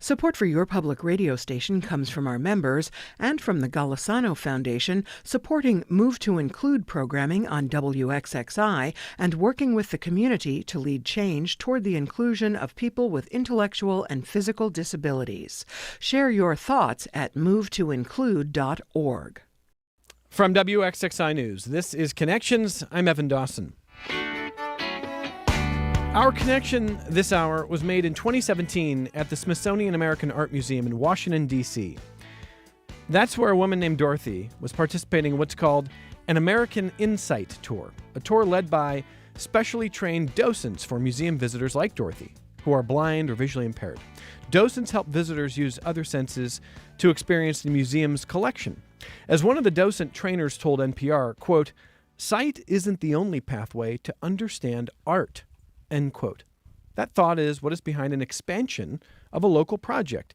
Support for your public radio station comes from our members and from the Golisano Foundation, supporting Move to Include programming on WXXI and working with the community to lead change toward the inclusion of people with intellectual and physical disabilities. Share your thoughts at movetoinclude.org. From WXXI News, this is Connections. I'm Evan Dawson. Our connection this hour was made in 2017 at the Smithsonian American Art Museum in Washington, D.C. That's where a woman named Dorothy was participating in what's called an American Insight Tour, a tour led by specially trained docents for museum visitors like Dorothy, who are blind or visually impaired. Docents help visitors use other senses to experience the museum's collection. As one of the docent trainers told NPR, quote, "Sight isn't the only pathway to understand art." End quote. That thought is what is behind an expansion of a local project.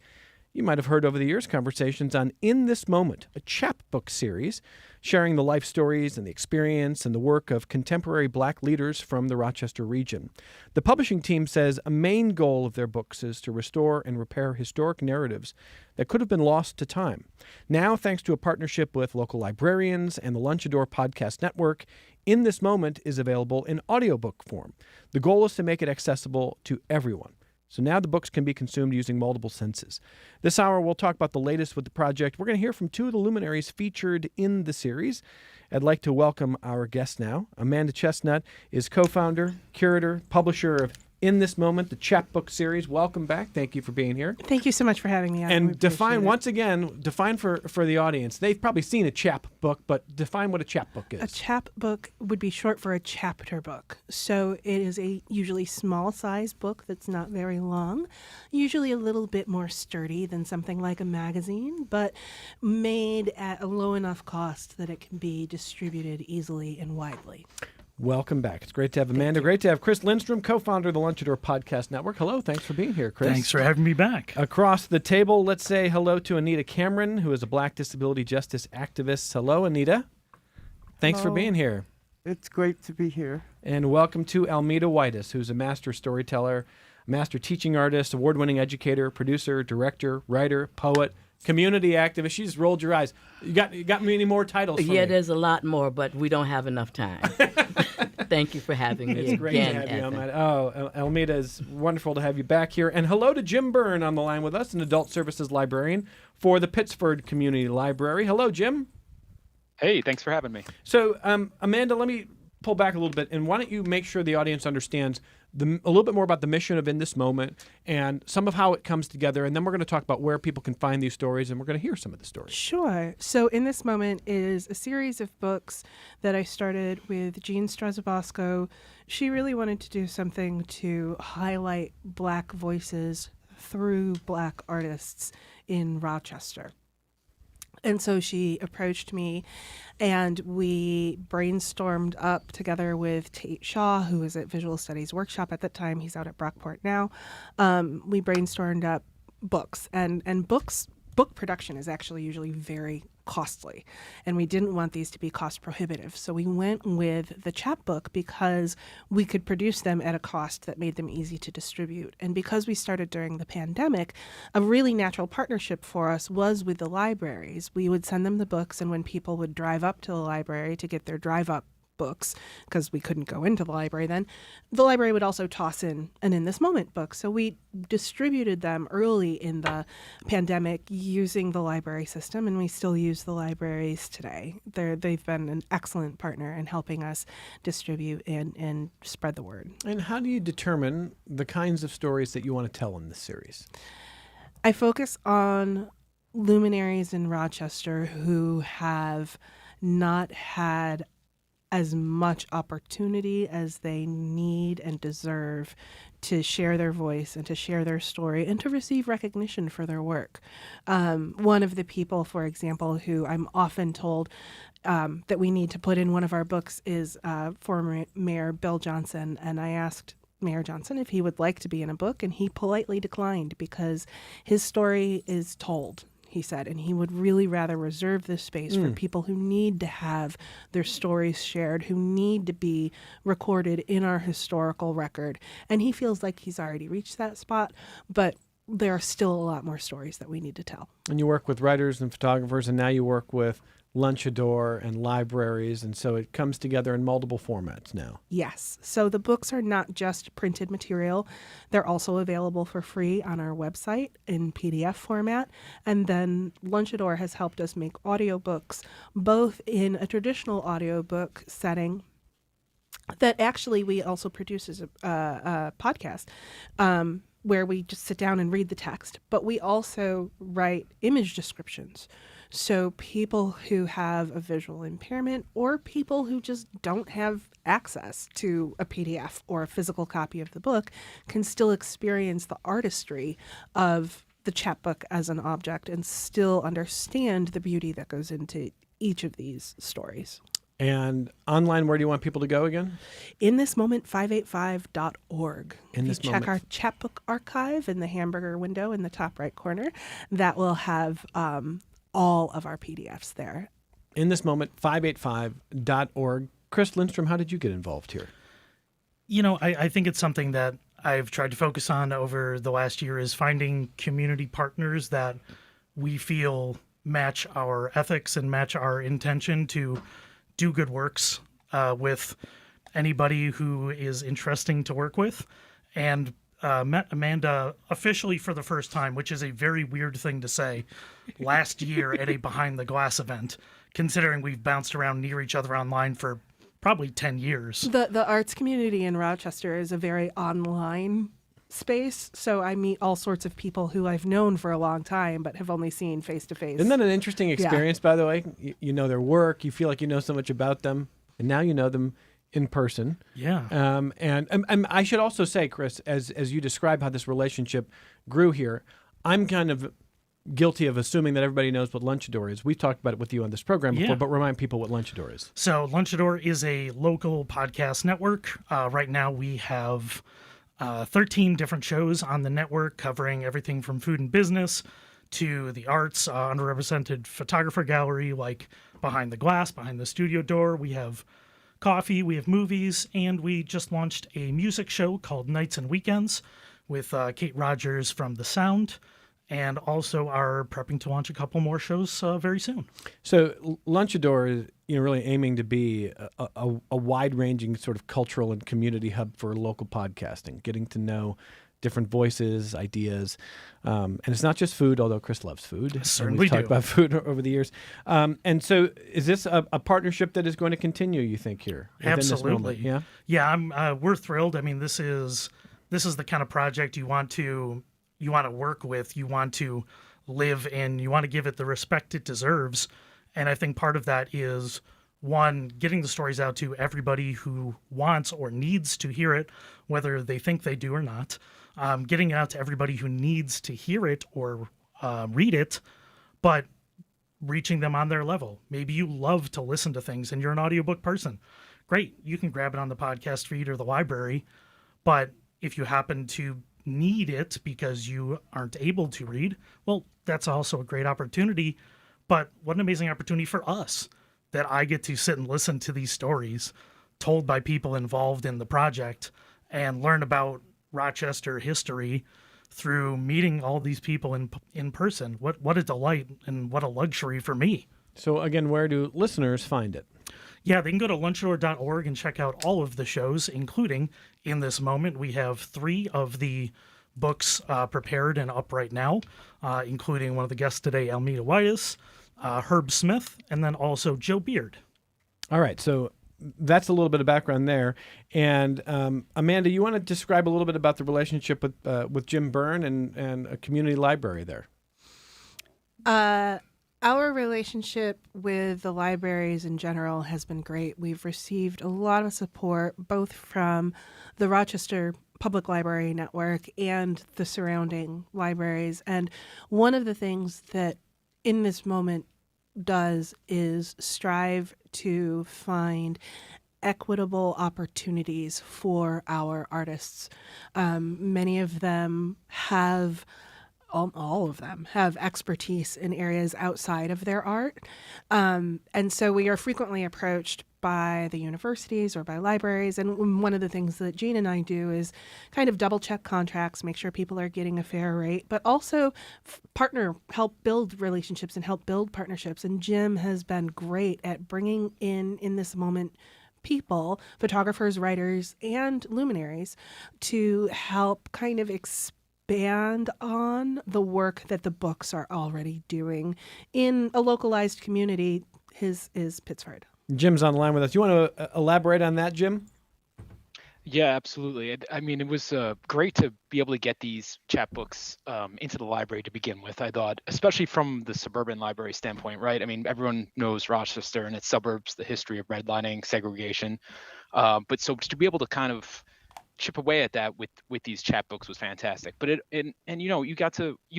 You might have heard over the years conversations on In This Moment, a chapbook series sharing the life stories and the experience and the work of contemporary Black leaders from the Rochester region. The publishing team says a main goal of their books is to restore and repair historic narratives that could have been lost to time. Now, thanks to a partnership with local librarians and the Lunchador Podcast Network, In This Moment is available in audiobook form. The goal is to make it accessible to everyone. So now the books can be consumed using multiple senses. This hour, we'll talk about the latest with the project. We're going to hear from two of the luminaries featured in the series. I'd like to welcome our guest now. Amanda Chestnut is co-founder, curator, publisher of In This Moment, the chapbook series. Welcome back. Thank you for being here. Thank you so much for having me on. And define for the audience. They've probably seen a chapbook, but define what a chapbook is. A chapbook would be short for a chapter book. So it is a usually small size book that's not very long, usually a little bit more sturdy than something like a magazine, but made at a low enough cost that it can be distributed easily and widely. Welcome back. It's great to have Amanda. Great to have Chris Lindstrom, co-founder of the Lunchador Podcast Network. Hello. Thanks for being here, Chris. Thanks for having me back. Across the table, let's say hello to Anita Cameron, who is a Black disability justice activist. Hello, Anita. Thanks for being here. It's great to be here. And welcome to Almeda Whitus, who's a master storyteller, master teaching artist, award-winning educator, producer, director, writer, poet, community activist. She just rolled your eyes. You got me any more titles for me? There's a lot more, but we don't have enough time. Thank you for having me It's great again, to have you, Evan. Almeda. Oh, Almeda, is wonderful to have you back here. And hello to Jim Byrne on the line with us, an adult services librarian for the Pittsford Community Library. Hello, Jim. Hey, thanks for having me. So, Amanda, let me pull back a little bit, and why don't you make sure the audience understands a little bit more about the mission of In This Moment and some of how it comes together, and then we're going to talk about where people can find these stories, and we're going to hear some of the stories. Sure. So In This Moment is a series of books that I started with Jean Strasabasco. She really wanted to do something to highlight Black voices through Black artists in Rochester. And so she approached me, and we brainstormed up together with Tate Shaw, who was at Visual Studies Workshop at that time. He's out at Brockport now. We brainstormed up books, and book production is actually usually very costly, and we didn't want these to be cost prohibitive. So we went with the chapbook because we could produce them at a cost that made them easy to distribute. And because we started during the pandemic, a really natural partnership for us was with the libraries. We would send them the books, and when people would drive up to the library to get their drive-up books, because we couldn't go into the library then, the library would also toss in an In This Moment book. So we distributed them early in the pandemic using the library system, and we still use the libraries today. They've been an excellent partner in helping us distribute and spread the word. And how do you determine the kinds of stories that you want to tell in this series? I focus on luminaries in Rochester who have not had as much opportunity as they need and deserve to share their voice and to share their story and to receive recognition for their work. One of the people, for example, who I'm often told that we need to put in one of our books is former Mayor Bill Johnson. And I asked Mayor Johnson if he would like to be in a book, and he politely declined because his story is told, he said, and he would really rather reserve this space for people who need to have their stories shared, who need to be recorded in our historical record. And he feels like he's already reached that spot, but there are still a lot more stories that we need to tell. And you work with writers and photographers, and now you work with Lunchador and libraries, and so it comes together in multiple formats now. Yes. So the books are not just printed material. They're also available for free on our website in PDF format. And then Lunchador has helped us make audiobooks, both in a traditional audiobook setting that actually we also produce as a podcast, where we just sit down and read the text. But we also write image descriptions. So people who have a visual impairment or people who just don't have access to a PDF or a physical copy of the book can still experience the artistry of the chapbook as an object and still understand the beauty that goes into each of these stories. And online, where do you want people to go again? In this moment, 585.org. In this if you moment. check our chapbook archive in the hamburger window in the top right corner, that will have all of our PDFs there. In this moment, 585.org. Chris Lindstrom, how did you get involved here? You know, I think it's something that I've tried to focus on over the last year is finding community partners that we feel match our ethics and match our intention to do good works with anybody who is interesting to work with. And met Amanda officially for the first time, which is a very weird thing to say, last year at a Behind the Glass event, considering we've bounced around near each other online for probably 10 years. The arts community in Rochester is a very online space, so I meet all sorts of people who I've known for a long time but have only seen face to face. Isn't that an interesting experience, by the way? You know their work, you feel like you know so much about them, and now you know them in person. Yeah. And I should also say, Chris, as you describe how this relationship grew here, I'm kind of guilty of assuming that everybody knows what Lunchador is. We've talked about it with you on this program before, Yeah. but remind people what Lunchador is. So Lunchador is a local podcast network. Right now we have 13 different shows on the network covering everything from food and business to the arts, underrepresented photographer gallery like Behind the Glass, Behind the Studio Door. We have coffee, we have movies, and we just launched a music show called Nights and Weekends with Kate Rogers from The Sound, and also are prepping to launch a couple more shows very soon. So Lunchador is really aiming to be a wide-ranging sort of cultural and community hub for local podcasting, getting to know different voices, ideas. And it's not just food, although Chris loves food. Certainly We've talked do. about food over the years. And so is this a partnership that is going to continue, you think, here? within this moment? Absolutely. Yeah, we're thrilled. I mean, this is the kind of project you want to work with, you want to live in, you want to give it the respect it deserves. And I think part of that is, one, getting the stories out to everybody who wants or needs to hear it, whether they think they do or not. Getting it out to everybody who needs to hear it or read it, but reaching them on their level. Maybe you love to listen to things and you're an audiobook person. Great, you can grab it on the podcast feed or the library. But if you happen to need it because you aren't able to read, well, that's also a great opportunity. But what an amazing opportunity for us that I get to sit and listen to these stories told by people involved in the project and learn about Rochester history through meeting all these people in person. What a delight and what a luxury for me. So again, where do listeners find it? Yeah, they can go to lunchador.org and check out all of the shows, including In This Moment. We have 3 of the books prepared and up right now, including one of the guests today, Almeda Whitus, Herb Smith, and then also Joe Beard. All right, so that's a little bit of background there. And Amanda, you want to describe a little bit about the relationship with Jim Byrne and a community library there? Our relationship with the libraries in general has been great. We've received a lot of support both from the Rochester Public Library Network and the surrounding libraries. And one of the things that In This Moment does is strive to find equitable opportunities for our artists. Many of them have all of them have expertise in areas outside of their art. And so we are frequently approached by the universities or by libraries. And one of the things that Jean and I do is kind of double check contracts, make sure people are getting a fair rate, but also help build relationships and help build partnerships. And Jim has been great at bringing in this moment, people, photographers, writers, and luminaries to help kind of expand on the work that the books are already doing in a localized community. His is Pittsford. Jim's on the line with us. You want to elaborate on that, Jim? Yeah, absolutely. I mean, it was great to be able to get these chapbooks into the library to begin with. I thought, especially from the suburban library standpoint, right? I mean, everyone knows Rochester and its suburbs, the history of redlining, segregation. But so to be able to kind of chip away at that with these chapbooks was fantastic. But you know, you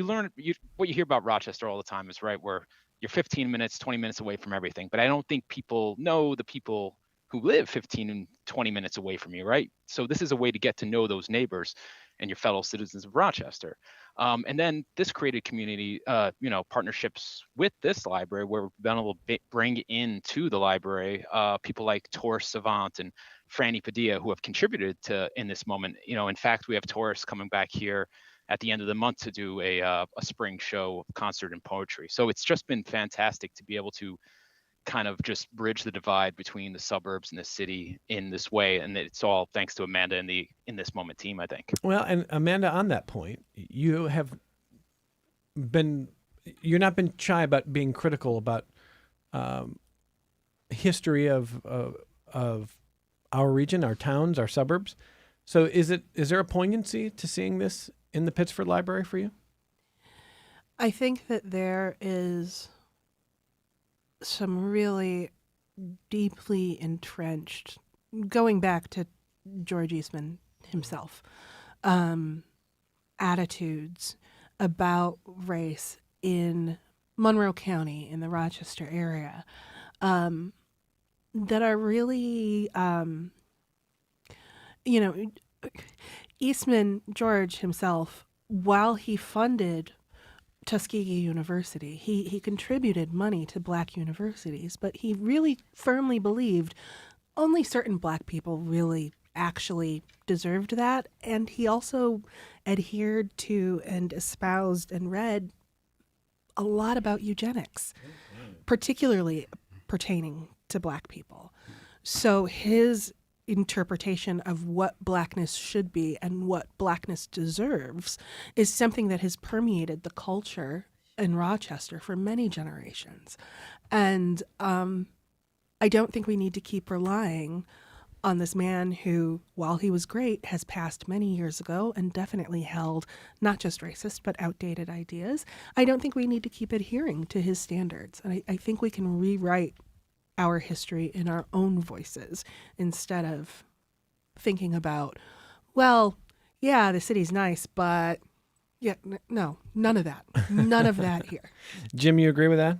learn what you hear about Rochester all the time is right where you're 15 minutes, 20 minutes away from everything. But I don't think people know the people who live 15 and 20 minutes away from you, right? So this is a way to get to know those neighbors and your fellow citizens of Rochester. And then this created community, partnerships with this library where we've been able to bring into the library people like Taurus Savant and Franny Padilla who have contributed in this moment. You know, in fact, we have Taurus coming back here at the end of the month to do a spring show, concert and poetry. So it's just been fantastic to be able to kind of just bridge the divide between the suburbs and the city in this way. And it's all thanks to Amanda and the In This Moment team, I think. Well, and Amanda, on that point, you're not been shy about being critical about history of our region, our towns, our suburbs. So is there a poignancy to seeing this in the Pittsford Library for you? I think that there is some really deeply entrenched, going back to George Eastman himself, attitudes about race in Monroe County, in the Rochester area, that are really, Eastman, George himself, while he funded Tuskegee University, he contributed money to Black universities, but he really firmly believed only certain Black people really actually deserved that. And he also adhered to and espoused and read a lot about eugenics, particularly pertaining to Black people. So his interpretation of what Blackness should be and what Blackness deserves is something that has permeated the culture in Rochester for many generations. And I don't think we need to keep relying on this man who, while he was great, has passed many years ago and definitely held not just racist but outdated ideas. I don't think we need to keep adhering to his standards. And I think we can rewrite our history in our own voices instead of thinking about, well, yeah, the city's nice, but yeah, no, none of that. None of that here. Jim, you agree with that?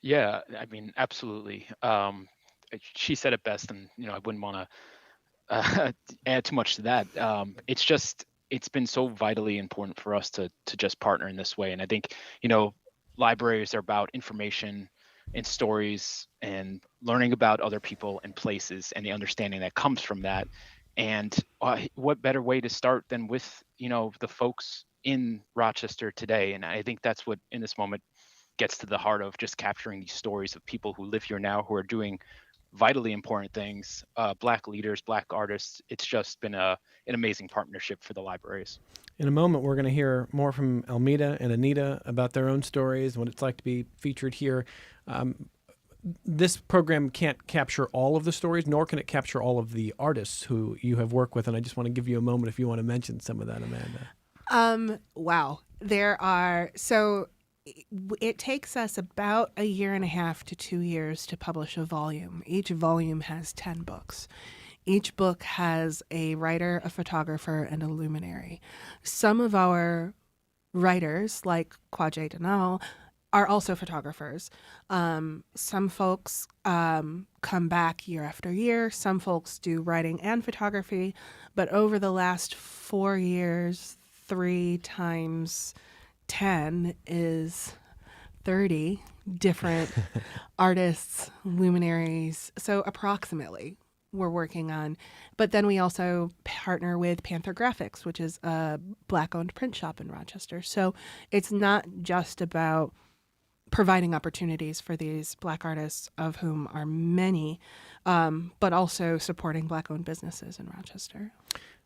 Yeah, I mean, absolutely. She said it best, and I wouldn't want to add too much to that. It's been so vitally important for us to just partner in this way, and I think libraries are about information and stories and learning about other people and places and the understanding that comes from that. And what better way to start than with the folks in Rochester today? And I think that's what In This Moment gets to the heart of, just capturing these stories of people who live here now who are doing vitally important things, Black leaders, Black artists. It's just been an amazing partnership for the libraries. In a moment, we're going to hear more from Almeda and Anita about their own stories and what it's like to be featured here. This program can't capture all of the stories, nor can it capture all of the artists who you have worked with. And I just want to give you a moment if you want to mention some of that, Amanda. Wow. There are, so it takes us about 1.5 to 2 years to publish a volume. Each volume has 10 books. Each book has a writer, a photographer, and a luminary. Some of our writers, like Kwajay Denal, are also photographers. Some folks come back year after year. Some folks do writing and photography. But over the last 4 years, 3 times 10 is 30 different artists, luminaries. So approximately we're working on. But then we also partner with Panther Graphics, which is a Black-owned print shop in Rochester. So it's not just about providing opportunities for these Black artists, of whom are many, but also supporting Black-owned businesses in Rochester.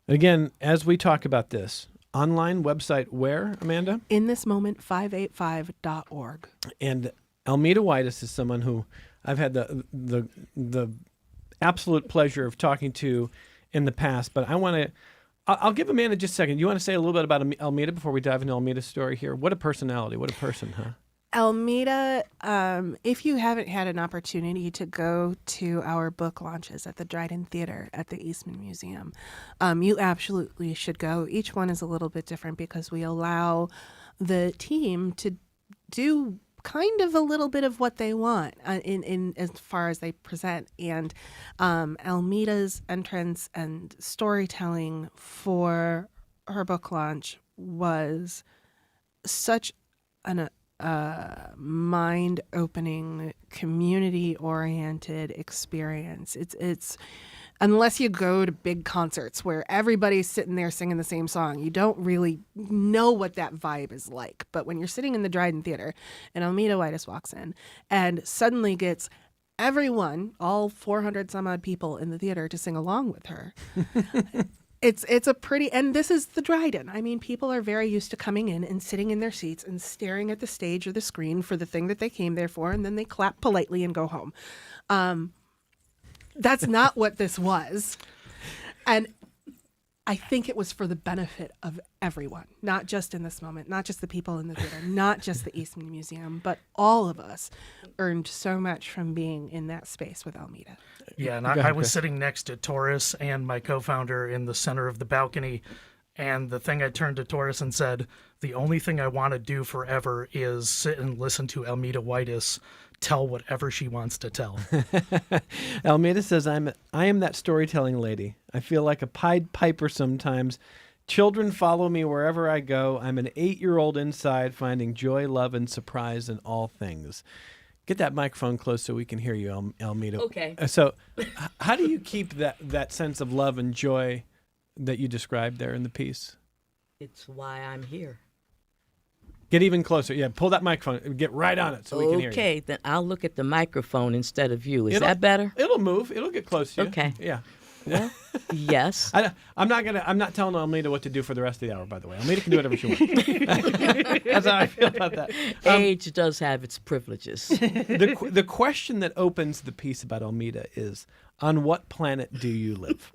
Again, as we talk about this, online website where, Amanda? In this moment, 585.org. And Almeda Whitus is someone who I've had the absolute pleasure of talking to in the past, but I'll give Amanda just a second. You want to say a little bit about Almeda before we dive into Almeda's story here? What a personality. What a person, huh? Almeda, if you haven't had an opportunity to go to our book launches at the Dryden Theater at the Eastman Museum, you absolutely should go. Each one is a little bit different because we allow the team to do kind of a little bit of what they want in as far as they present. And Almeda's entrance and storytelling for her book launch was such an mind-opening, community-oriented experience. It's unless you go to big concerts where everybody's sitting there singing the same song, you don't really know what that vibe is like. But when you're sitting in the Dryden Theater and Almeda Whitus walks in and suddenly gets everyone, all 400 some odd people in the theater, to sing along with her. It's a pretty, and this is the Dryden. I mean, people are very used to coming in and sitting in their seats and staring at the stage or the screen for the thing that they came there for, and then they clap politely and go home. That's not what this was. And I think it was for the benefit of everyone, not just in this moment, not just the people in the theater, not just the Eastman Museum, but all of us earned so much from being in that space with Almeda. Yeah, and I was sitting next to Taurus and my co-founder in the center of the balcony, and the thing I turned to Taurus and said, the only thing I want to do forever is sit and listen to Almeda Whitus tell whatever she wants to tell. Almeda says, I am that storytelling lady. I feel like a Pied Piper sometimes. Children follow me wherever I go. I'm an 8-year-old inside, finding joy, love, and surprise in all things. Get that microphone close so we can hear you, Almeda. Okay. So how do you keep that sense of love and joy that you described there in the piece? It's why I'm here. Get even closer. Yeah, pull that microphone. Get right on it so we can hear you. Okay, then I'll look at the microphone instead of you. Is that better? It'll move. It'll get close to you. Okay. Yeah. Well, yes. I'm not telling Almeda what to do for the rest of the hour, by the way. Almeda can do whatever she wants. That's how I feel about that. Age does have its privileges. The question that opens the piece about Almeda is, on what planet do you live?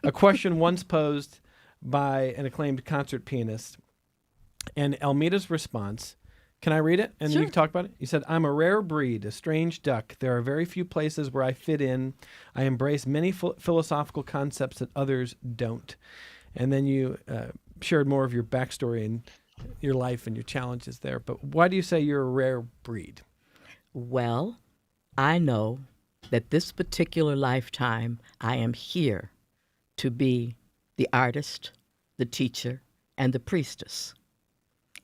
A question once posed by an acclaimed concert pianist. And Almeda's response, can I read it? And Sure. you can talk about it? You said, I'm a rare breed, a strange duck. There are very few places where I fit in. I embrace many philosophical concepts that others don't. And then you shared more of your backstory and your life and your challenges there. But why do you say you're a rare breed? Well, I know that this particular lifetime, I am here to be the artist, the teacher, and the priestess.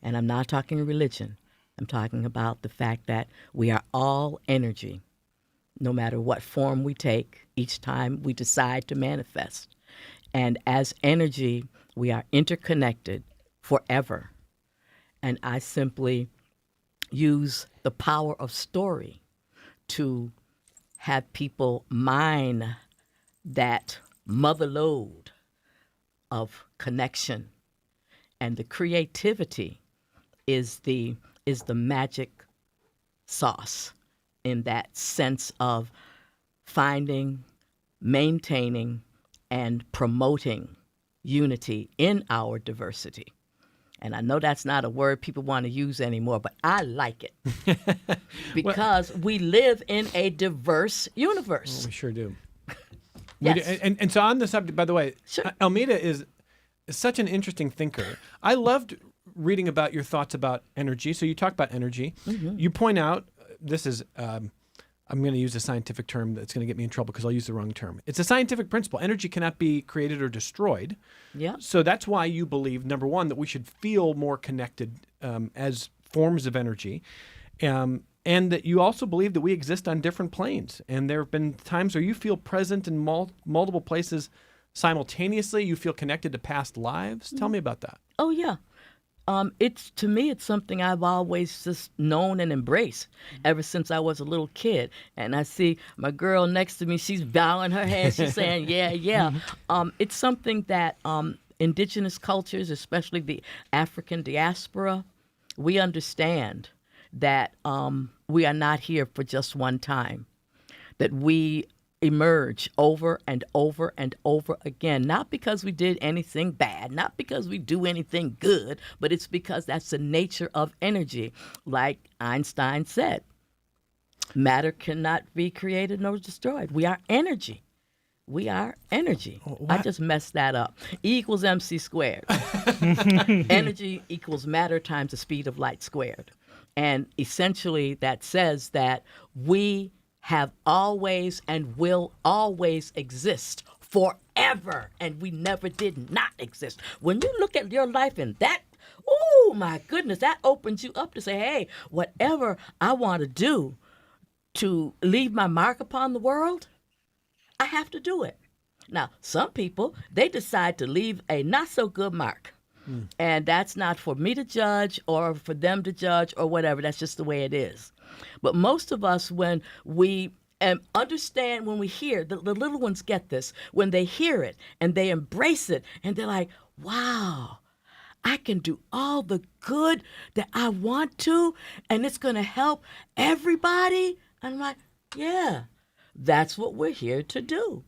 And I'm not talking religion. I'm talking about the fact that we are all energy, no matter what form we take, each time we decide to manifest. And as energy, we are interconnected forever. And I simply use the power of story to have people mine that mother lode of connection. And the creativity is the magic sauce in that sense of finding, maintaining, and promoting unity in our diversity. And I know that's not a word people want to use anymore, but I like it because we live in a diverse universe. Oh, we sure do. Yes. And so on the subject, by the way, Sure. Almeda is such an interesting thinker. I loved reading about your thoughts about energy. So you talk about energy. Mm-hmm. You point out, this is, I'm going to use a scientific term that's going to get me in trouble because I'll use the wrong term. It's a scientific principle. Energy cannot be created or destroyed. Yeah. So that's why you believe, number one, that we should feel more connected as forms of energy. and that you also believe that we exist on different planes. And there have been times where you feel present in multiple places simultaneously. You feel connected to past lives. Tell me about that. Oh yeah. It's to me, it's something I've always just known and embraced ever since I was a little kid. And I see my girl next to me; she's bowing her head. She's saying, "Yeah, yeah." It's something that indigenous cultures, especially the African diaspora, we understand that we are not here for just one time. That we emerge over and over and over again, not because we did anything bad, not because we do anything good, but it's because that's the nature of energy. Like Einstein said, matter cannot be created nor destroyed. We are energy. We are energy. I just messed that up. E equals MC squared. Energy equals matter times the speed of light squared. And essentially that says that we have always and will always exist forever, and we never did not exist. When you look at your life in that, oh my goodness, that opens you up to say, hey, whatever I want to do to leave my mark upon the world, I have to do it. Now, some people, they decide to leave a not so good mark. And that's not for me to judge or for them to judge or whatever. That's just the way it is. But most of us, when we understand, when we hear, the little ones get this, when they hear it and they embrace it and they're like, wow, I can do all the good that I want to and it's going to help everybody. I'm like, yeah, that's what we're here to do.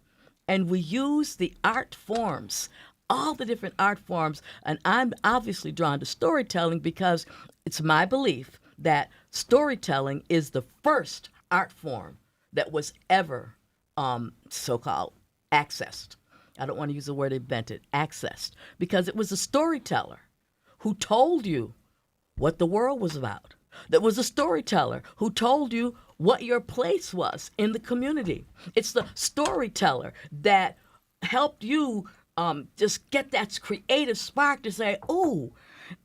And we use the art forms, all the different art forms. And I'm obviously drawn to storytelling because it's my belief that storytelling is the first art form that was ever so-called accessed. I don't want to use the word invented, accessed, because it was a storyteller who told you what the world was about. There was a storyteller who told you what your place was in the community. It's the storyteller that helped you just get that creative spark to say, oh,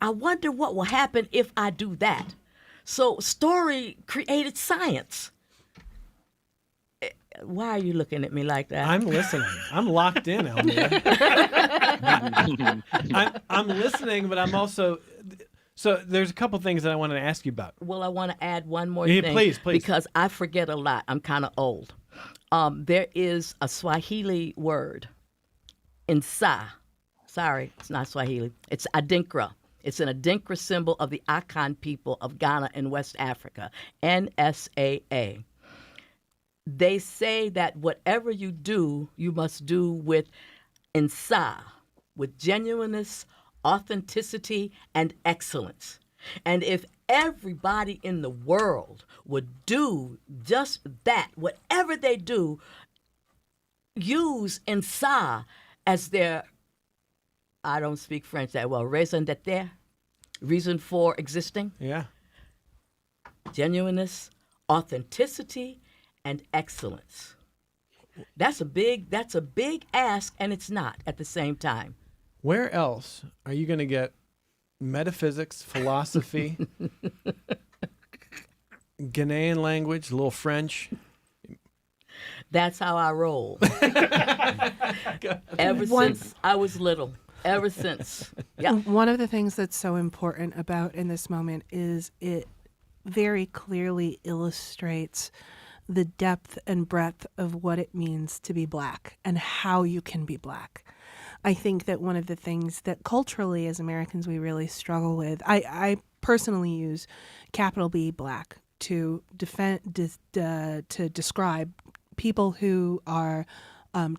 I wonder what will happen if I do that. So story created science. Why are you looking at me like that? I'm listening. I'm locked in, Elmira. I'm listening, but I'm also... So there's a couple things that I wanted to ask you about. Well, I want to add one more Yeah, thing. please. Because I forget a lot. I'm kind of old. There is a Swahili word, Nsa. Sorry, it's not Swahili. It's Adinkra. It's an Adinkra symbol of the Akan people of Ghana in West Africa, NSAA. They say that whatever you do, you must do with Nsa, with genuineness, authenticity, and excellence. And if everybody in the world would do just that, whatever they do, use Nsa as their, I don't speak French that well, raison d'être, reason for existing, Yeah. genuineness, authenticity, and excellence. That's a big ask, and it's not at the same time. Where else are you going to get metaphysics, philosophy, Ghanaian language, a little French? That's how I roll. Ever since I was little. Ever since. Yeah. One of the things that's so important about in this moment is it very clearly illustrates the depth and breadth of what it means to be Black and how you can be Black. I think that one of the things that culturally as Americans we really struggle with, I personally use capital B Black to to describe people who are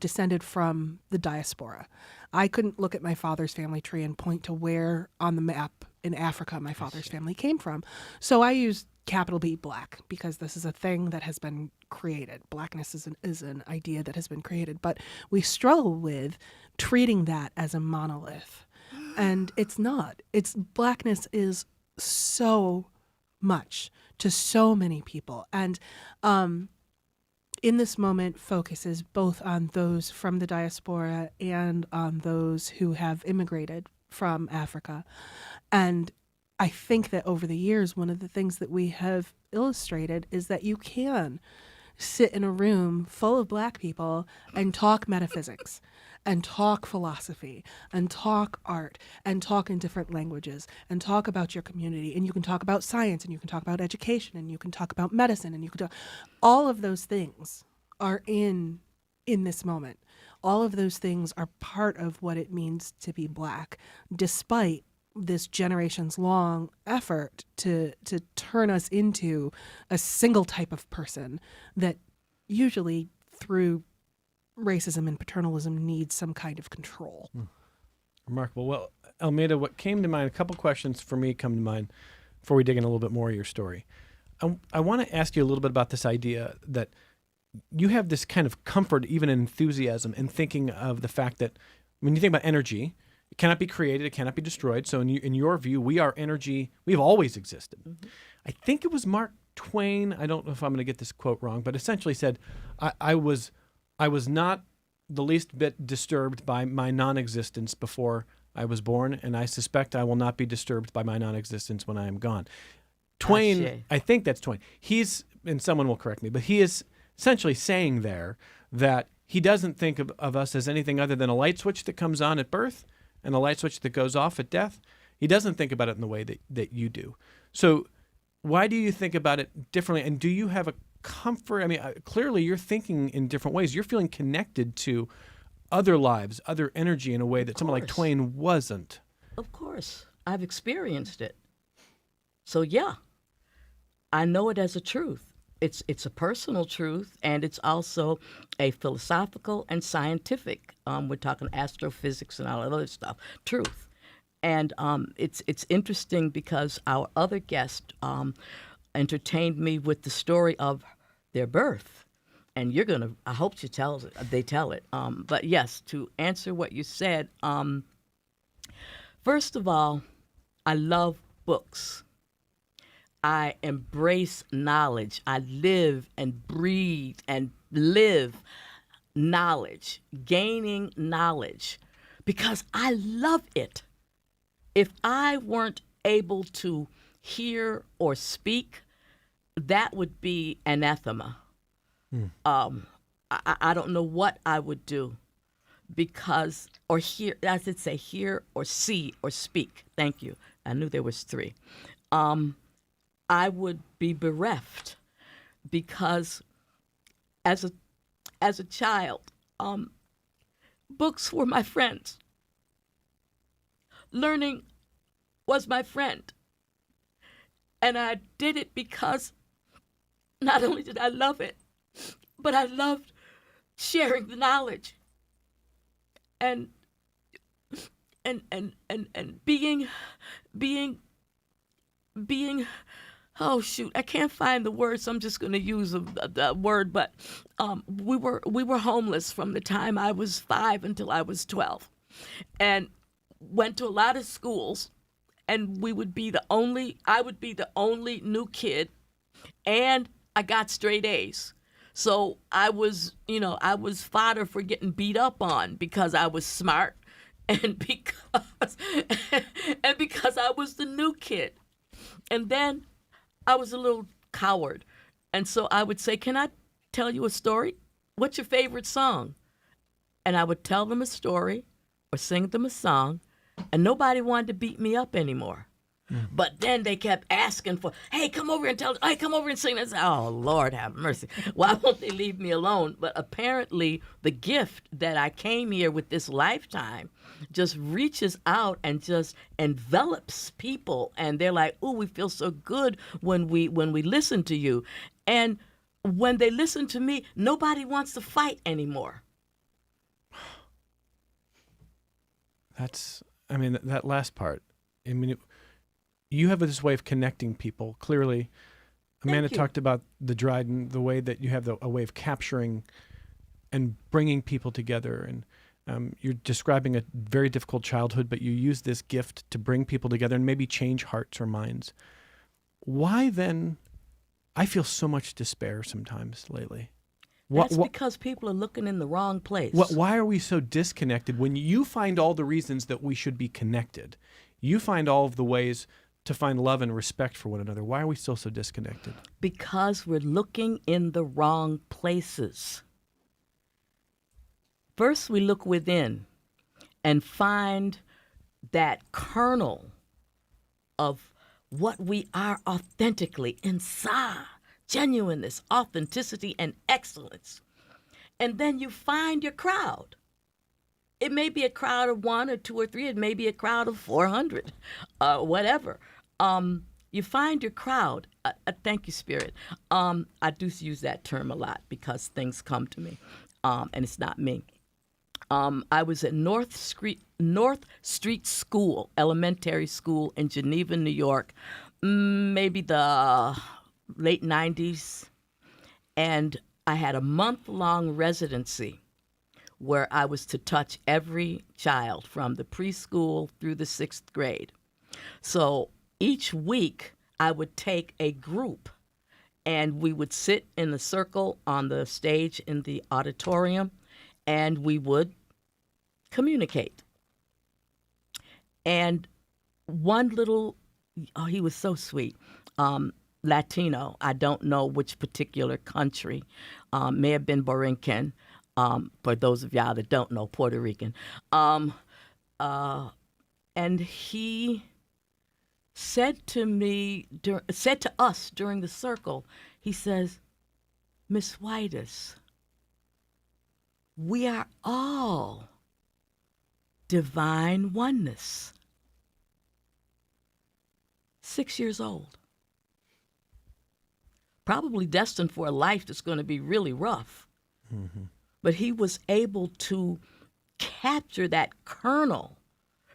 descended from the diaspora. I couldn't look at my father's family tree and point to where on the map in Africa my father's family came from. So I use capital B Black because this is a thing that has been created. Blackness is an idea that has been created, but we struggle with treating that as a monolith. And it's not. Blackness is so much to so many people. And in this moment focuses both on those from the diaspora and on those who have immigrated from Africa. And I think that over the years, one of the things that we have illustrated is that you can sit in a room full of Black people and talk metaphysics and talk philosophy and talk art and talk in different languages and talk about your community, and you can talk about science and you can talk about education and you can talk about medicine and you can talk, all of those things are in this moment. All of those things are part of what it means to be Black, despite this generations long effort to turn us into a single type of person that usually through racism and paternalism needs some kind of control. Remarkable. Well, Almeida, what came to mind, a couple questions for me come to mind before we dig in a little bit more of your story. I want to ask you a little bit about this idea that you have this kind of comfort, even enthusiasm, in thinking of the fact that when you think about energy, it cannot be created, it cannot be destroyed. So in your view, we are energy. We've always existed. Mm-hmm. I think it was Mark Twain, I don't know if I'm going to get this quote wrong, but essentially said, I was not the least bit disturbed by my non-existence before I was born, and I suspect I will not be disturbed by my non-existence when I am gone. Twain, I think that's Twain. And someone will correct me, but he is essentially saying there that he doesn't think of us as anything other than a light switch that comes on at birth and a light switch that goes off at death. He doesn't think about it in the way that you do. So why do you think about it differently? And do you have a comfort? I mean, clearly you're thinking in different ways. You're feeling connected to other lives, other energy in a way that someone like Twain wasn't. Of course. I've experienced it. So yeah, I know it as a truth. It's a personal truth, and it's also a philosophical and scientific, we're talking astrophysics and all that other stuff, truth. And it's interesting because our other guest entertained me with the story of their birth. And I hope they tell it. But yes, to answer what you said, first of all, I love books. I embrace knowledge. I live and breathe and live knowledge, gaining knowledge, because I love it. If I weren't able to hear or speak, that would be anathema. I don't know what I would do or hear, I should say hear or see or speak. Thank you. I knew there was three. I would be bereft because as a child, books were my friends. Learning was my friend. And I did it because not only did I love it, but I loved sharing the knowledge and being oh shoot, I can't find the word, so I'm just going to use a word, but we were homeless from the time I was 5 until I was 12, and went to a lot of schools, and I would be the only new kid, and I got straight A's. So I was fodder for getting beat up on because I was smart and because I was the new kid. And then I was a little coward. And so I would say, "Can I tell you a story? What's your favorite song?" And I would tell them a story or sing them a song, and nobody wanted to beat me up anymore. But then they kept asking for, "Hey, come over and sing this." Oh, Lord have mercy. Why won't they leave me alone? But apparently the gift that I came here with this lifetime just reaches out and just envelops people. And they're like, "Ooh, we feel so good when we listen to you." And when they listen to me, nobody wants to fight anymore. That last part, you have this way of connecting people. Clearly, Amanda talked about the Dryden, the way that you have a way of capturing and bringing people together. And you're describing a very difficult childhood, but you use this gift to bring people together and maybe change hearts or minds. Why then? I feel so much despair sometimes lately. That's because people are looking in the wrong place. Why are we so disconnected when you find all the reasons that we should be connected? You find all of the ways to find love and respect for one another? Why are we still so disconnected? Because we're looking in the wrong places. First, we look within and find that kernel of what we are authentically inside, genuineness, authenticity, and excellence. And then you find your crowd. It may be a crowd of 1 or 2 or 3. It may be a crowd of 400, whatever. You find your crowd. Thank you, Spirit. I do use that term a lot because things come to me, and it's not me. I was at North Street School, elementary school in Geneva, New York, maybe the late 90s. And I had a month-long residency where I was to touch every child from the preschool through the 6th grade. So each week I would take a group and we would sit in a circle on the stage in the auditorium and we would communicate. And one little, he was so sweet, Latino, I don't know which particular country, may have been Borinquen, for those of y'all that don't know, Puerto Rican. And he said to us during the circle, he says, Miss Whitus, we are all divine oneness. 6 years old. Probably destined for a life that's going to be really rough. Mm-hmm. But he was able to capture that kernel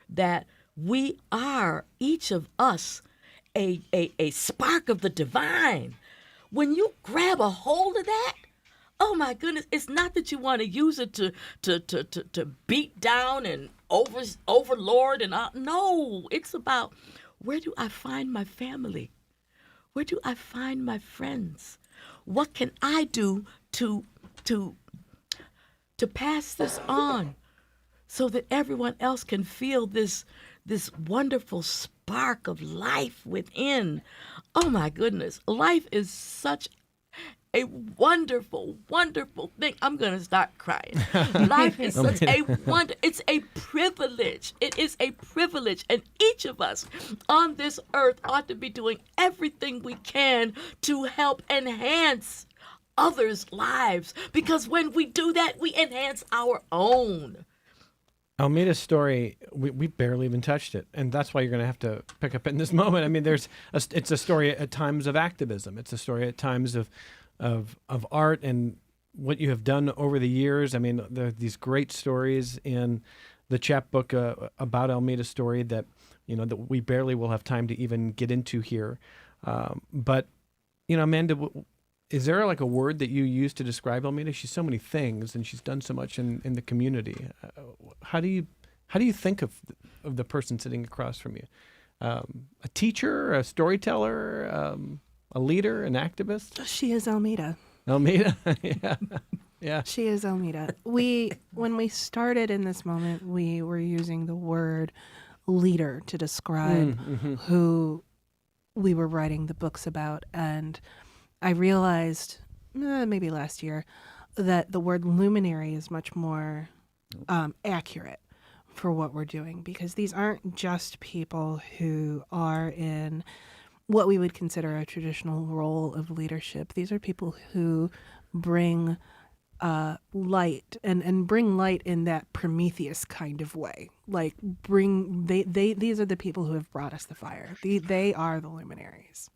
that we are, each of us, a spark of the divine. When you grab a hold of that, oh my goodness, it's not that you want to use it to beat down and overlord and no, it's about, where do I find my family? Where do I find my friends? What can I do to pass this on so that everyone else can feel this wonderful spark of life within? Oh my goodness, life is such a wonderful, wonderful thing. I'm going to start crying. Life is such a wonder. It's a privilege. It is a privilege. And each of us on this earth ought to be doing everything we can to help enhance others' lives. Because when we do that, we enhance our own. Almeida's story, we barely even touched it, and that's why you're going to have to pick up in this moment. I mean, it's a story at times of activism. It's a story at times of art and what you have done over the years. I mean, there are these great stories in the chapbook about Almeida's story that that we barely will have time to even get into here. But Amanda, is there like a word that you use to describe Almeida? She's so many things, and she's done so much in the community. How do you think of the person sitting across from you? A teacher, a storyteller, a leader, an activist? She is Almeida. Almeida, yeah. She is Almeida. When we started in this moment, we were using the word leader to describe who we were writing the books about, and I realized maybe last year that the word luminary is much more accurate for what we're doing, because these aren't just people who are in what we would consider a traditional role of leadership. These are people who bring light and bring light in that Prometheus kind of way. Like these are the people who have brought us the fire. They are the luminaries.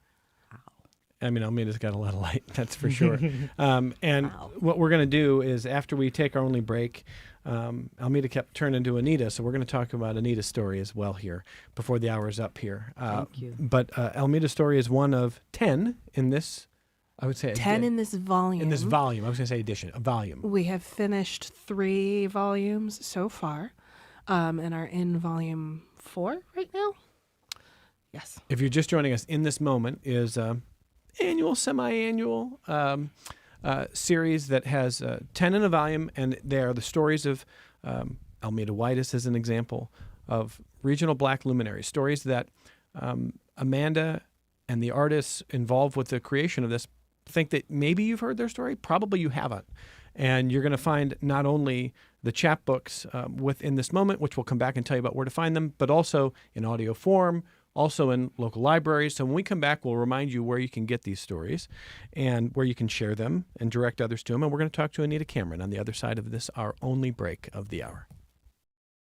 I mean, Almeida's got a lot of light, that's for sure. And what we're going to do is, after we take our only break, Almeida kept turning to Anita, so we're going to talk about Anita's story as well here before the hour is up here. Thank you. But Almeida's story is one of 10 in this, I would say. 10 in this volume. In this volume. I was going to say edition, a volume. We have finished 3 volumes so far and are in volume 4 right now. Yes. If you're just joining us, in this moment is annual, semi-annual series that has 10 in a volume, and they are the stories of Almeida Whitus as an example of regional black luminaries, stories that Amanda and the artists involved with the creation of this think that maybe you've heard their story. Probably you haven't. And you're going to find not only the chapbooks within this moment, which we'll come back and tell you about where to find them, but also in audio form, also in local libraries. So when we come back, we'll remind you where you can get these stories and where you can share them and direct others to them. And we're going to talk to Anita Cameron on the other side of this, our only break of the hour.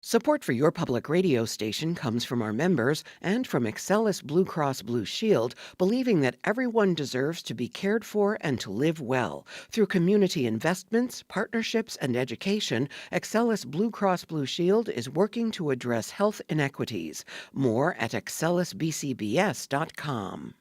Support for your public radio station comes from our members and from Excellus Blue Cross Blue Shield, believing that everyone deserves to be cared for and to live well. Through community investments, partnerships, and education, Excellus Blue Cross Blue Shield is working to address health inequities. More at excellusbcbs.com.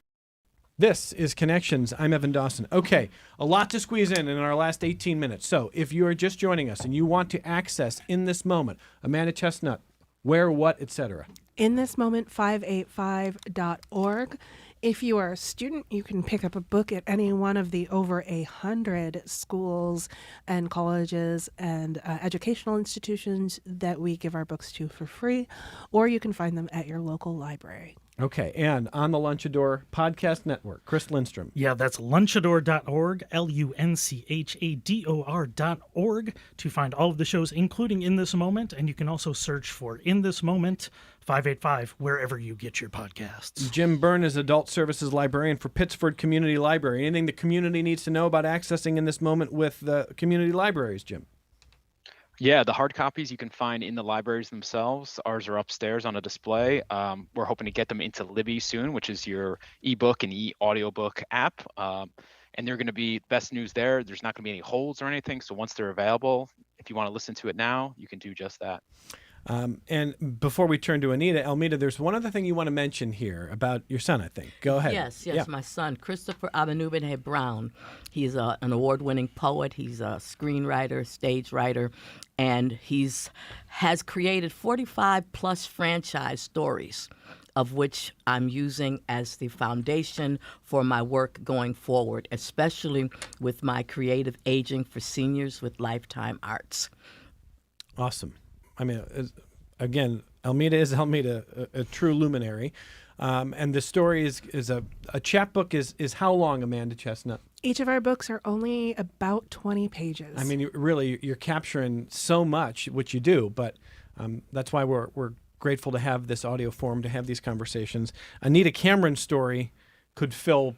This is Connections. I'm Evan Dawson. Okay, a lot to squeeze in our last 18 minutes. So if you are just joining us and you want to access in this moment Amanda Chestnut, where, what, etc. In this moment, 585.org. If you are a student, you can pick up a book at any one of the over 100 schools and colleges and educational institutions that we give our books to for free, or you can find them at your local library. Okay, and on the Lunchador Podcast Network, Chris Lindstrom. Yeah, that's lunchador.org, LUNCHADOR.org, to find all of the shows, including In This Moment. And you can also search for In This Moment 585 wherever you get your podcasts. Jim Byrne is Adult Services Librarian for Pittsford Community Library. Anything the community needs to know about accessing In This Moment with the community libraries, Jim? Yeah, the hard copies you can find in the libraries themselves. Ours are upstairs on a display. We're hoping to get them into Libby soon, which is your ebook and e-audiobook app. And they're going to be best news there. There's not going to be any holds or anything. So once they're available, if you want to listen to it now, you can do just that. And before we turn to Anita, Elmita, there's one other thing you want to mention here about your son, I think. Go ahead. Yes, Yeah. my son, Christopher Abenubene Brown. He's an award-winning poet. He's a screenwriter, stage writer, and has created 45-plus franchise stories, of which I'm using as the foundation for my work going forward, especially with my creative aging for seniors with Lifetime Arts. Awesome. I mean, again, Elmita is Elmita, a true luminary. And the story is a chapbook is how long, Amanda Chestnut? Each of our books are only about 20 pages. I mean, you're capturing so much, which you do, but that's why we're grateful to have this audio form, to have these conversations. Anita Cameron's story could fill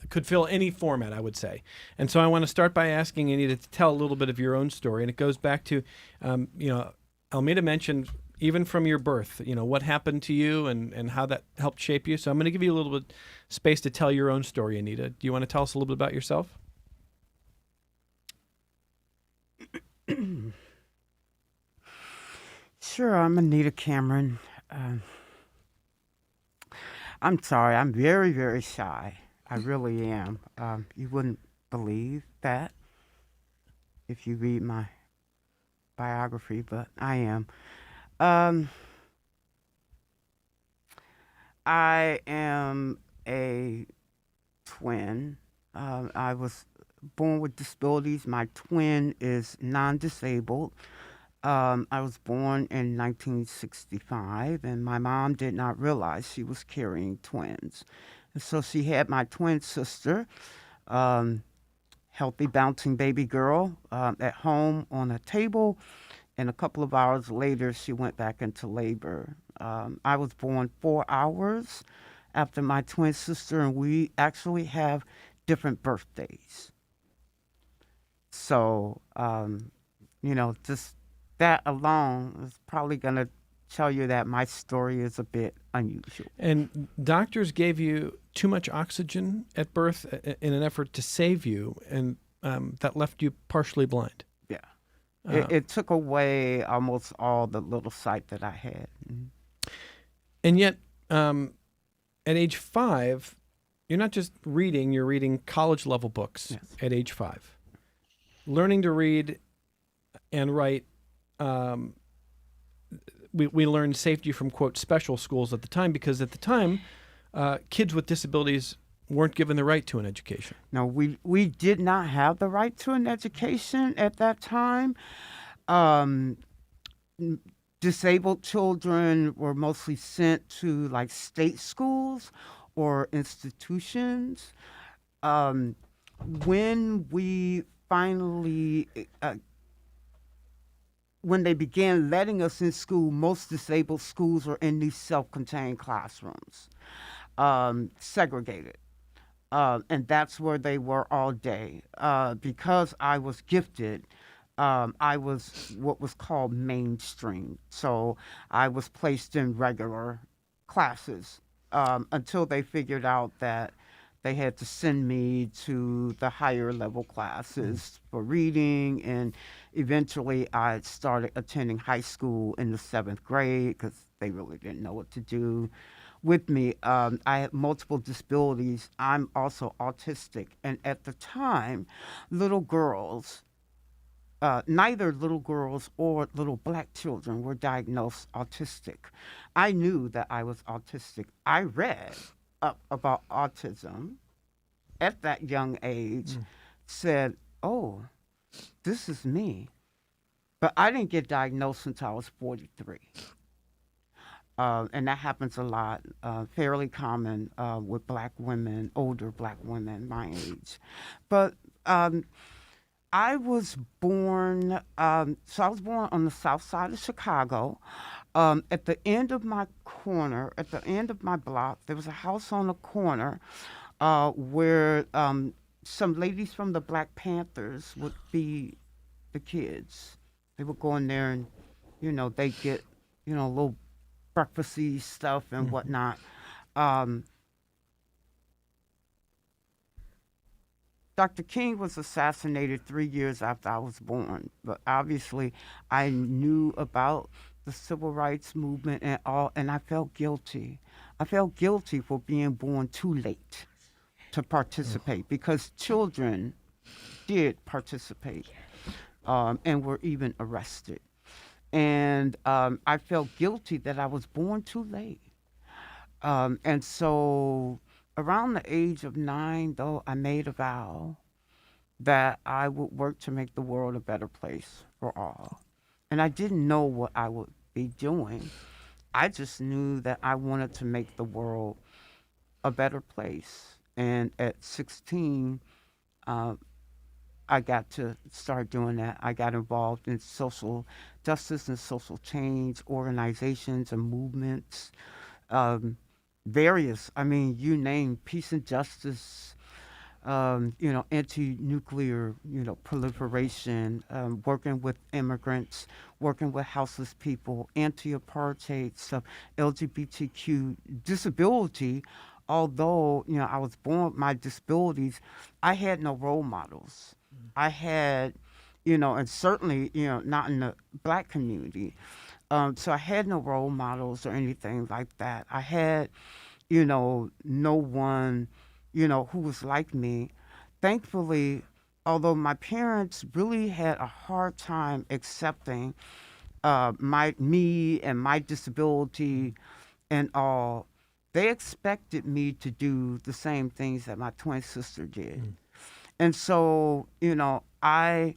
could fill any format, I would say. And so I want to start by asking Anita to tell a little bit of your own story. And it goes back to, Elmita mentioned even from your birth, what happened to you and how that helped shape you. So I'm going to give you a little bit space to tell your own story, Anita. Do you want to tell us a little bit about yourself? Sure, I'm Anita Cameron. I'm sorry, I'm very, very shy. I really am. You wouldn't believe that if you read my biography, but I am. I am a twin. I was born with disabilities. My twin is non-disabled. I was born in 1965, and my mom did not realize she was carrying twins. And so she had my twin sister, healthy, bouncing baby girl, at home on a table, and a couple of hours later, she went back into labor. I was born 4 hours after my twin sister, and we actually have different birthdays. So, just that alone is probably going to tell you that my story is a bit unusual. And doctors gave you too much oxygen at birth in an effort to save you, and that left you partially blind. Yeah. It took away almost all the little sight that I had. And yet, at age 5, you're not just reading, you're reading college-level books. Yes. At age 5. Learning to read and write, we learned saved you from, quote, special schools at the time, because at the time, kids with disabilities weren't given the right to an education. No, we did not have the right to an education at that time. disabled children were mostly sent to like state schools or institutions. Um, when we finally, when they began letting us in school, most disabled schools were in these self-contained classrooms, segregated. And that's where they were all day. Because I was gifted, I was what was called mainstream. So I was placed in regular classes until they figured out that they had to send me to the higher level classes for reading. And eventually I started attending high school in the 7th grade because they really didn't know what to do with me. I had multiple disabilities. I'm also autistic. And at the time, little girls, neither little girls or little black children were diagnosed autistic. I knew that I was autistic. I read up about autism at that young age, said, oh, this is me. But I didn't get diagnosed until I was 43. And that happens a lot, fairly common with black women, older black women my age. But I was born, so I was born on the south side of Chicago. At the end of my corner, at the end of my block, there was a house on the corner where some ladies from the Black Panthers would be the kids. They would go in there and, they get, little breakfasty stuff and whatnot. Dr. King was assassinated 3 years after I was born, but obviously I knew about the civil rights movement and all, and I felt guilty. I felt guilty for being born too late to participate because children did participate and were even arrested. And I felt guilty that I was born too late. And so around the age of 9, though, I made a vow that I would work to make the world a better place for all. And I didn't know what I would be doing. I just knew that I wanted to make the world a better place. And at 16, I got to start doing that. I got involved in social justice and social change organizations and movements, various, you name peace and justice, anti-nuclear, proliferation, working with immigrants, working with houseless people, anti-apartheid stuff, LGBTQ, disability. Although, I was born with my disabilities, I had no role models. I had, and certainly, not in the black community. So I had no role models or anything like that. I had, no one, who was like me. Thankfully, although my parents really had a hard time accepting me and my disability and all, they expected me to do the same things that my twin sister did. And so, I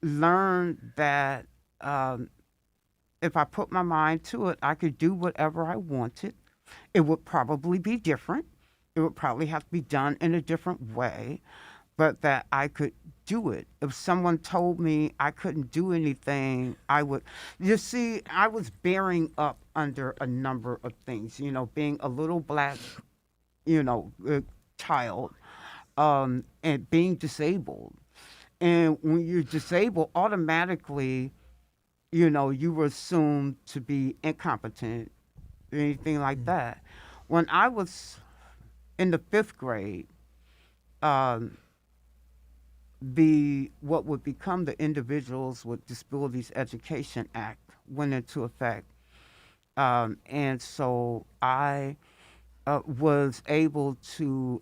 learned that if I put my mind to it, I could do whatever I wanted. It would probably be different. It would probably have to be done in a different way, but that I could do it. If someone told me I couldn't do anything, I would. You see, I was bearing up under a number of things, being a little black, child, and being disabled. And when you're disabled, automatically, you were assumed to be incompetent or anything like that. When I was in the 5th grade, what would become the Individuals with Disabilities Education Act went into effect. And so I was able to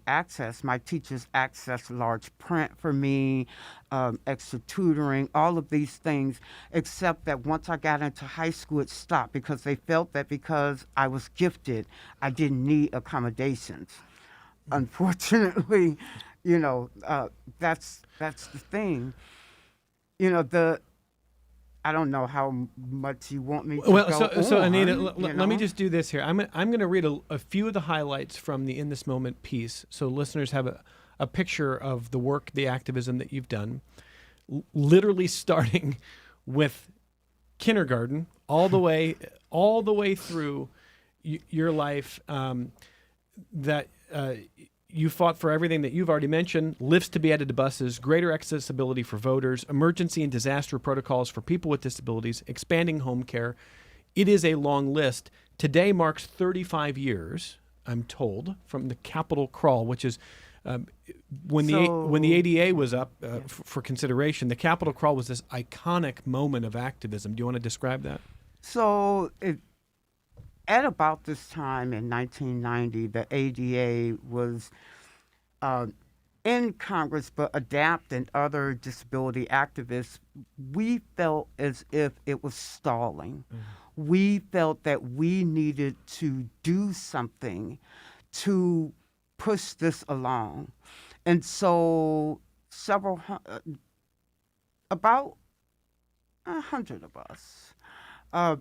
my teachers accessed large print for me, extra tutoring, all of these things, except that once I got into high school, it stopped because they felt that because I was gifted, I didn't need accommodations. Unfortunately, that's the thing. I don't know how much you want me to Well, go so on, Anita, you let me know? just do this here. I'm going to read a few of the highlights from the In This Moment piece, so listeners have a picture of the work, the activism that you've done, literally starting with kindergarten all the way through your life. That you fought for everything that you've already mentioned: lifts to be added to buses, greater accessibility for voters, emergency and disaster protocols for people with disabilities, expanding home care. It is a long list. Today marks 35 years, I'm told, from the Capitol Crawl, which is when the ADA was up for consideration. The Capitol Crawl was this iconic moment of activism. Do you want to describe that? So at about this time in 1990, the ADA was in Congress, but ADAPT and other disability activists, we felt as if it was stalling. We felt that we needed to do something to push this along. And so about 100 of us,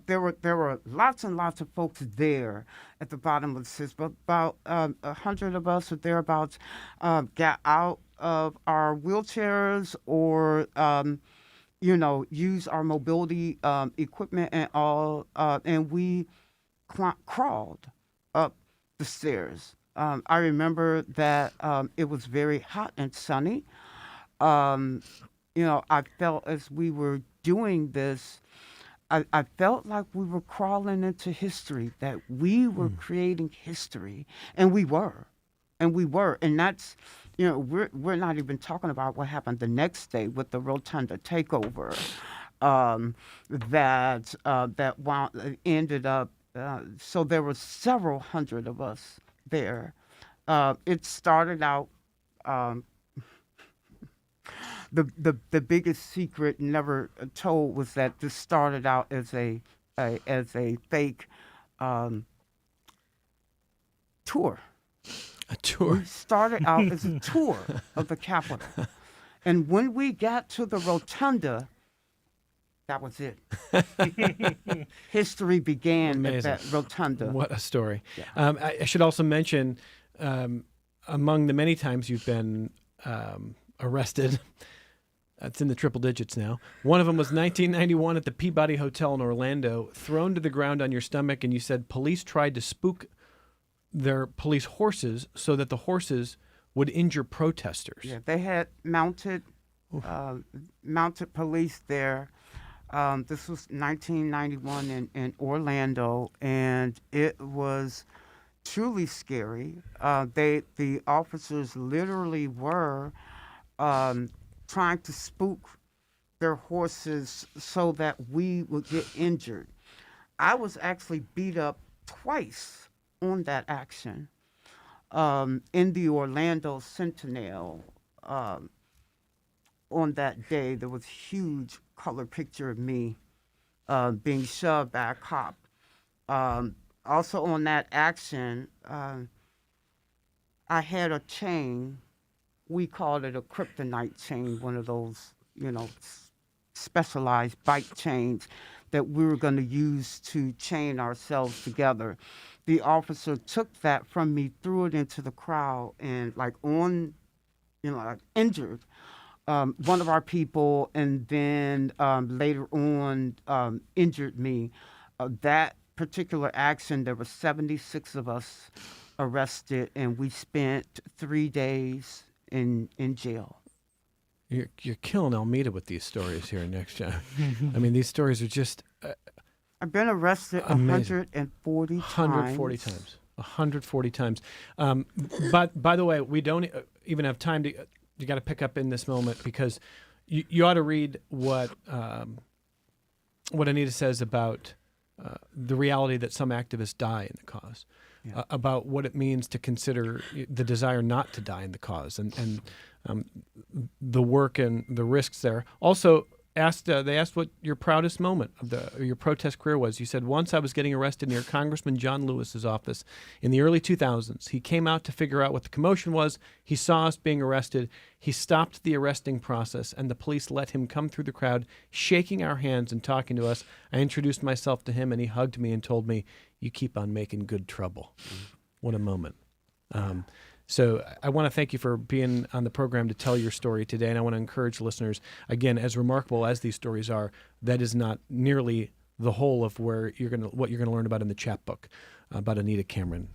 there were lots and lots of folks there at the bottom of the list, but about 100 of us or thereabouts got out of our wheelchairs or use our mobility equipment and all, and we crawled up the stairs. I remember that it was very hot and sunny. I felt as we were doing this, I felt like we were crawling into history, that we were creating history, and we were. And that's, we're not even talking about what happened the next day with the Rotunda takeover that ended up, so there were several hundred of us there. It started out, the biggest secret never told was that this started out as a fake tour. A tour. We started out as a tour of the Capitol. And when we got to the Rotunda, that was it. History began Amazing. at that Rotunda. What a story. Yeah. I should also mention, among the many times you've been arrested, it's in the triple digits now. One of them was 1991 at the Peabody Hotel in Orlando, thrown to the ground on your stomach, and you said police tried to spook their police horses so that the horses would injure protesters. Yeah, they had mounted police there. This was 1991 in Orlando, and it was truly scary. The officers literally were trying to spook their horses so that we would get injured. I was actually beat up twice on that action. In the Orlando Sentinel, on that day, there was a huge color picture of me being shoved by a cop. Also on that action, I had a chain. We called it a kryptonite chain, one of those, specialized bike chains that we were going to use to chain ourselves together. The officer took that from me, threw it into the crowd, and injured one of our people, and then later on injured me. That particular action, there were 76 of us arrested, and we spent 3 days in jail. You're killing Almeida with these stories here next time. I mean, these stories are just I've been arrested amazing. 140 times. 140 times. 140 times. But by the way, we don't even have time to. You got to pick up In This Moment, because you ought to read what Anita says about the reality that some activists die in the cause, about what it means to consider the desire not to die in the cause, and the work and the risks there. Also, they asked what your proudest moment of your protest career was. You said, once I was getting arrested near Congressman John Lewis's office in the early 2000s. He came out to figure out what the commotion was. He saw us being arrested. He stopped the arresting process, and the police let him come through the crowd, shaking our hands and talking to us. I introduced myself to him, and he hugged me and told me, "You keep on making good trouble." What a moment. So I want to thank you for being on the program to tell your story today, and I want to encourage listeners, again, as remarkable as these stories are, that is not nearly the whole of what you're going to learn about in the chapbook about Anita Cameron.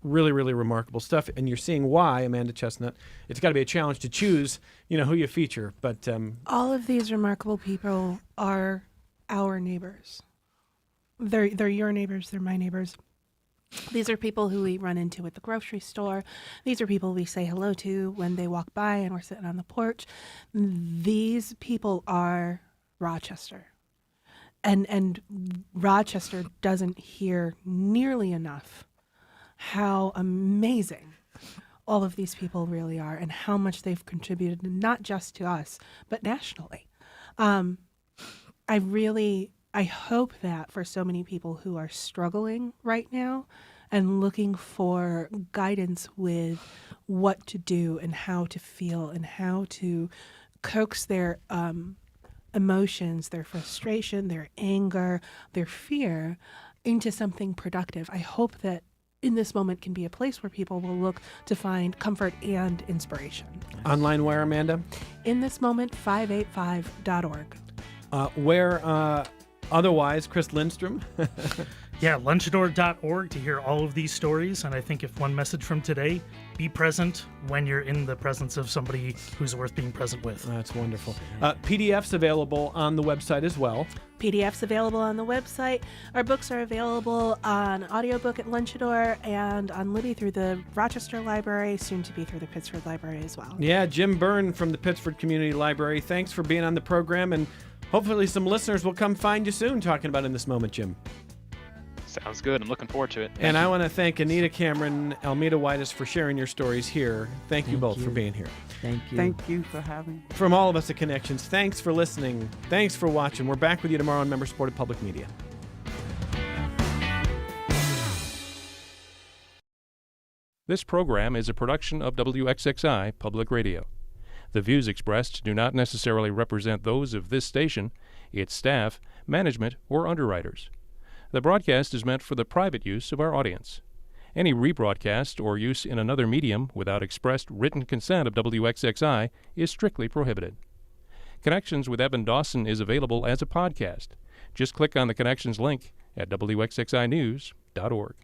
Really, really remarkable stuff, and you're seeing why, Amanda Chestnut, it's got to be a challenge to choose, who you feature. But all of these remarkable people are our neighbors. They're your neighbors. They're my neighbors. These are people who we run into at the grocery store. These are people we say hello to when they walk by and we're sitting on the porch. These people are Rochester. And Rochester doesn't hear nearly enough how amazing all of these people really are and how much they've contributed, not just to us, but nationally. I hope that for so many people who are struggling right now and looking for guidance with what to do and how to feel and how to coax their emotions, their frustration, their anger, their fear into something productive. I hope that in this moment can be a place where people will look to find comfort and inspiration. Online where, Amanda? In this moment, 585.org. Otherwise, Chris Lindstrom. Yeah, lunchador.org to hear all of these stories. And I think if one message from today, be present when you're in the presence of somebody who's worth being present with. That's wonderful. PDFs available on the website as well. PDFs available on the website. Our books are available on audiobook at Lunchador and on Libby through the Rochester Library, soon to be through the Pittsford Library as well. Yeah, Jim Byrne from the Pittsford Community Library. Thanks for being on the program, and hopefully some listeners will come find you soon talking about In This Moment, Jim. Sounds good. I'm looking forward to it. And I want to thank Anita Cameron, Almeda Whitus for sharing your stories here. Thank you both for being here. Thank you. Thank you for having me. From all of us at Connections, thanks for listening. Thanks for watching. We're back with you tomorrow on member-supported public media. This program is a production of WXXI Public Radio. The views expressed do not necessarily represent those of this station, its staff, management, or underwriters. The broadcast is meant for the private use of our audience. Any rebroadcast or use in another medium without expressed written consent of WXXI is strictly prohibited. Connections with Evan Dawson is available as a podcast. Just click on the Connections link at WXXInews.org.